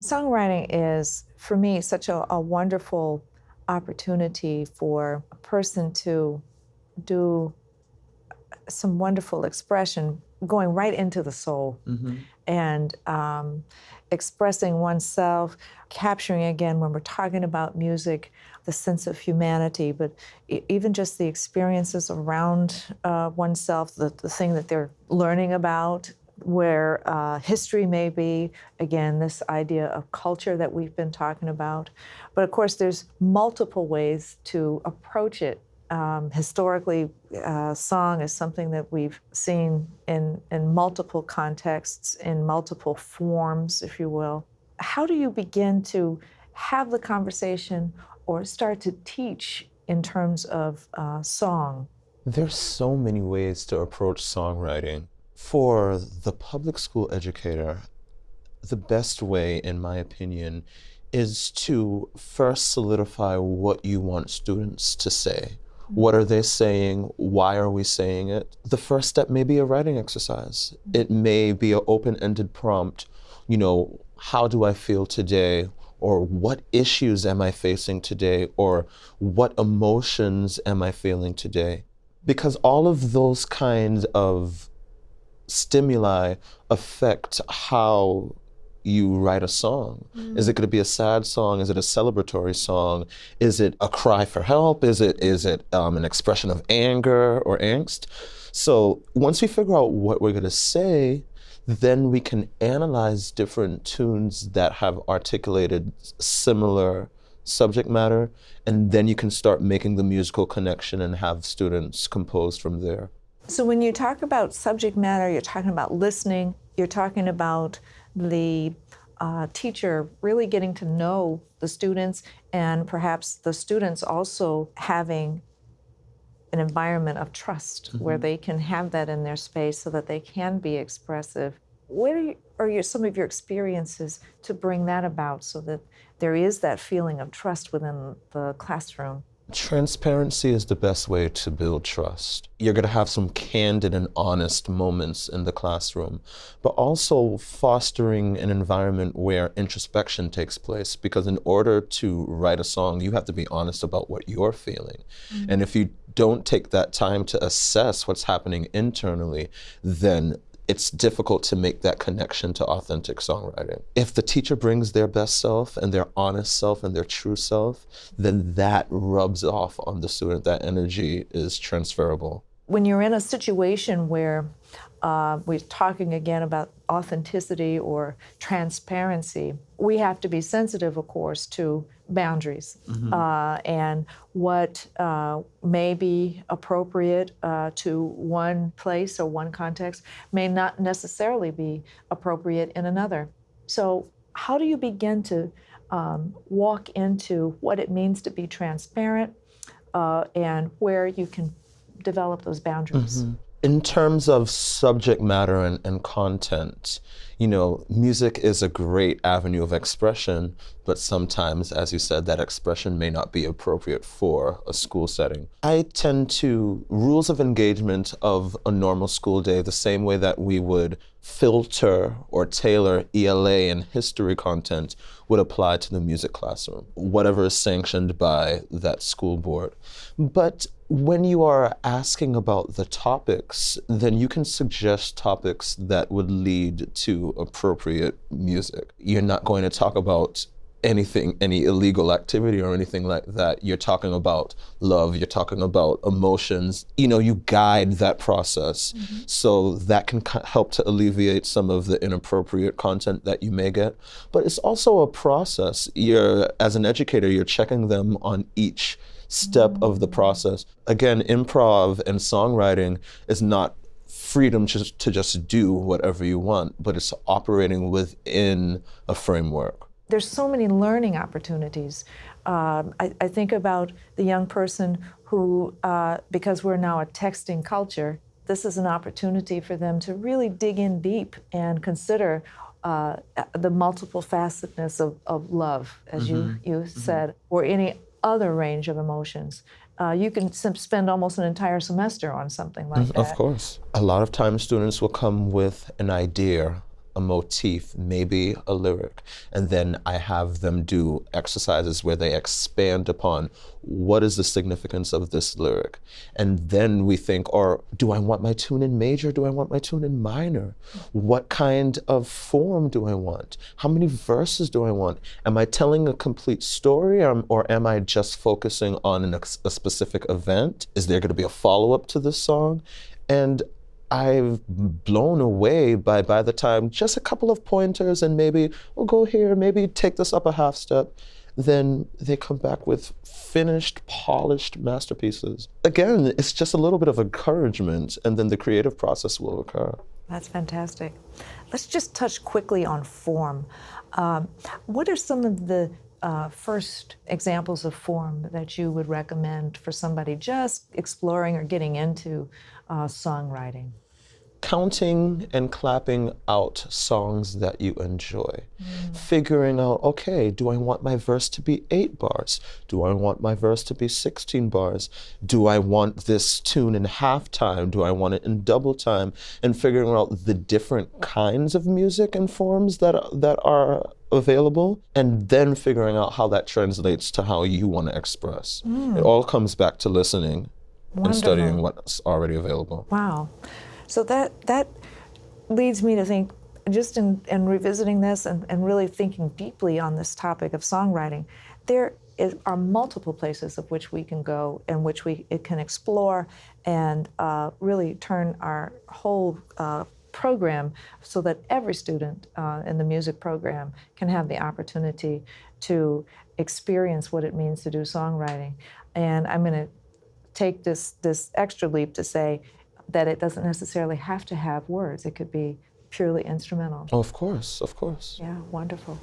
Songwriting is, for me, such a wonderful opportunity for a person to do some wonderful expression, going right into the soul and expressing oneself, capturing again when we're talking about music, the sense of humanity, but even just the experiences around oneself, the thing that they're learning about, where history may be, again, this idea of culture that we've been talking about. But of course, there's multiple ways to approach it. Historically, song is something that we've seen in multiple contexts, in multiple forms, if you will. How do you begin to have the conversation or start to teach in terms of song? There's so many ways to approach songwriting. For the public school educator, the best way, in my opinion, is to first solidify what you want students to say. What are they saying? Why are we saying it? The first step may be a writing exercise. It may be an open-ended prompt. How do I feel today? Or what issues am I facing today? Or what emotions am I feeling today? Because all of those kinds of stimuli affect how you write a song. Is it going to be a sad song? Is it a celebratory song? Is it a cry for help? Is it an expression of anger or angst? So once we figure out what we're going to say, then we can analyze different tunes that have articulated similar subject matter, and then you can start making the musical connection and have students compose from there. So when you talk about subject matter, you're talking about listening, you're talking about the teacher really getting to know the students, and perhaps the students also having an environment of trust where they can have that in their space so that they can be expressive. What are some of your experiences to bring that about so that there is that feeling of trust within the classroom? Transparency is the best way to build trust. You're going to have some candid and honest moments in the classroom, but also fostering an environment where introspection takes place, because in order to write a song, you have to be honest about what you're feeling. And if you don't take that time to assess what's happening internally, then it's difficult to make that connection to authentic songwriting. If the teacher brings their best self and their honest self and their true self, then that rubs off on the student. That energy is transferable. When you're in a situation where we're talking again about authenticity or transparency, we have to be sensitive, of course, to boundaries and what may be appropriate to one place or one context may not necessarily be appropriate in another. So how do you begin to walk into what it means to be transparent and where you can develop those boundaries? In terms of subject matter and content, music is a great avenue of expression, but sometimes, as you said, that expression may not be appropriate for a school setting. I tend to rules of engagement of a normal school day the same way that we would filter or tailor ELA and history content would apply to the music classroom, whatever is sanctioned by that school board. But when you are asking about the topics, then you can suggest topics that would lead to appropriate music. You're not going to talk about any illegal activity or anything like that. You're talking about love, you're talking about emotions. You guide that process. So that can help to alleviate some of the inappropriate content that you may get. But it's also a process. As an educator, you're checking them on each step of the process. Again, improv and songwriting is not freedom to just do whatever you want, but it's operating within a framework. There's so many learning opportunities. I think about the young person who, because we're now a texting culture, this is an opportunity for them to really dig in deep and consider the multiple facetedness of love, as you said, or any other range of emotions. You can spend almost an entire semester on something like that. Of course. A lot of times students will come with an idea a motif, maybe a lyric, and then I have them do exercises where they expand upon what is the significance of this lyric. And then we think, or do I want my tune in major? Do I want my tune in minor? What kind of form do I want? How many verses do I want? Am I telling a complete story, or am I just focusing on a specific event? Is there going to be a follow-up to this song? And I've blown away by the time just a couple of pointers and maybe we'll go here, maybe take this up a half step, then they come back with finished, polished masterpieces. Again, it's just a little bit of encouragement, and then the creative process will occur. That's fantastic. Let's just touch quickly on form. What are some of the first examples of form that you would recommend for somebody just exploring or getting into songwriting? Counting and clapping out songs that you enjoy. Figuring out, okay, do I want my verse to be 8 bars? Do I want my verse to be 16 bars? Do I want this tune in half time? Do I want it in double time? And figuring out the different kinds of music and forms that are available, and then figuring out how that translates to how you want to express. It all comes back to listening and studying what's already available. Wow. So that leads me to think, just in revisiting this and really thinking deeply on this topic of songwriting, there are multiple places of which we can go and which it can explore and really turn our whole program so that every student in the music program can have the opportunity to experience what it means to do songwriting. And I'm going to take this extra leap to say that it doesn't necessarily have to have words. It could be purely instrumental. Oh, of course, of course. Yeah, wonderful.